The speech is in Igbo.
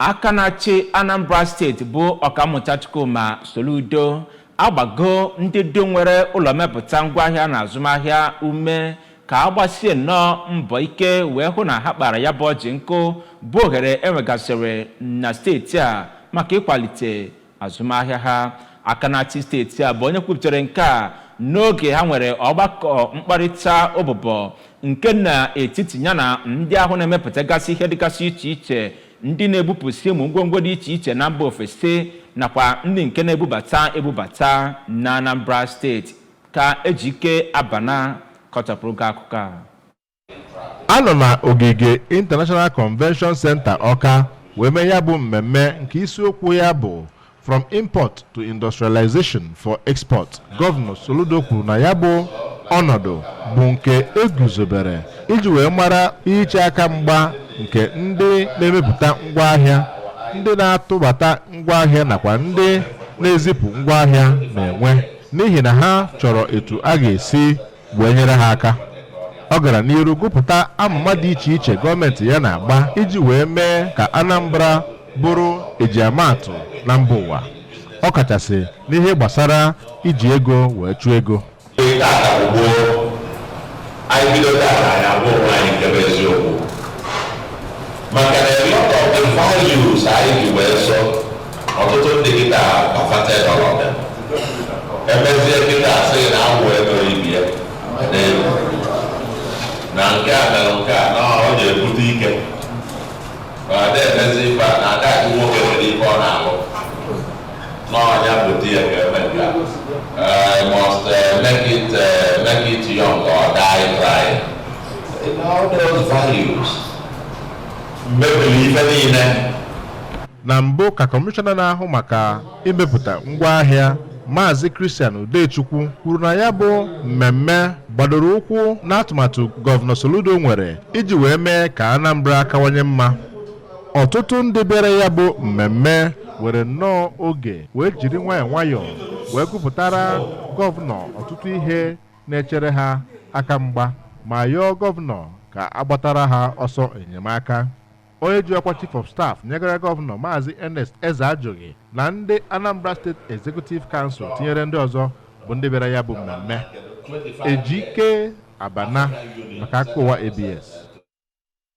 aka na-achị Anambra steeti bụ ọkammụta Chukwuma Soludo agbago ndị dum nwere ụlọ mepụta ngwaahịa na azụmahịa ume ka agbasie nnọọ mbọ ike wee hụ na ha kpara ya bụ ọjị nkụ bụ ohere enwegasịrị na steeti a maka ịkwalite azụmahịa ha. Aka na-achị steeti a bụ onye kwupụtara nke a n'oge ha nwere ọgbakọ mkparịta ụbụbọ nke na-etiti ya na ndị ahụ na-emepụtagasị ihe dịgasị iche iche, ndị na-ebupụsị ụmụ ngwongwo dị iche iche na mba ofesi nakwa ndị nke na-ebubata na Anambra steeti. Ka Ejike Abana kọchapụrụ gị akụkọ a. Anọ na ogige International Convention Center Ọka wee mee ya bụ mmemme nke isiokwu ya bụ From Import to Industrialization for Export. Gọvanọ Soludo kwuru na ya bụ ọnọdụ bụ nke eguzobere iji wee mara iche aka mgba nke ndị na-emepụta ngwaahịa, ndị na-atụbata ngwaahịa nakwa ndị na-ezipụ ngwaahịa na-enwe, n'ihi na ha chọrọ etu a ga-esi wee nyere ha aka. Ọ gara n'iru gụpụta amụma dị iche iche gọọmenti ya na-agba iji wee mee ka Anambra bụrụ ejiamaatụ na mba ụwa, ọ kachasị n'ihe gbasara iji ego wee chụọ ego. Maka na a lot of the values anyị ji wee sọ ọtụtụ ndị kịta afated all of them. Emezie kịta asị na agwụ ego ibi ya na nke a mere nke a na ọ na-ebute ike ma na-emezi ife na aka nwoke nwere ife ọ na-alụ n'ọnya bute ya ka eme nke a must make it young or die trying. In all those values na mbụ ka kọmishọna na-ahụ maka imepụta ngwaahịa Maazị Christian Udechukwu kwuru na ya bụ mmemme gbadoro ụkwụ n'atụmatụ Gọvanọ Soludo nwere iji wee mee ka Anambra kawanye mma. Ọtụtụ ndị bịara ya bụ mmemme were nnọọ oge wee jiri nwayọọ nwayọọ wee kwupụtara gọvanọ ọtụtụ ihe na-echere ha aka mgba ma yọọ gọvanọ ka agbatara ha ọsọ enyemaka. Onye ji ọkwa Chief of Staff nyegara gọvanọ Maazị Ernest Eze-Ajụghị na ndị Anambra State Executive Council tinyere ndị ọzọ bụ ndị bịara ya bụ mmemme. Ejike Abana maka Akpoola ABS.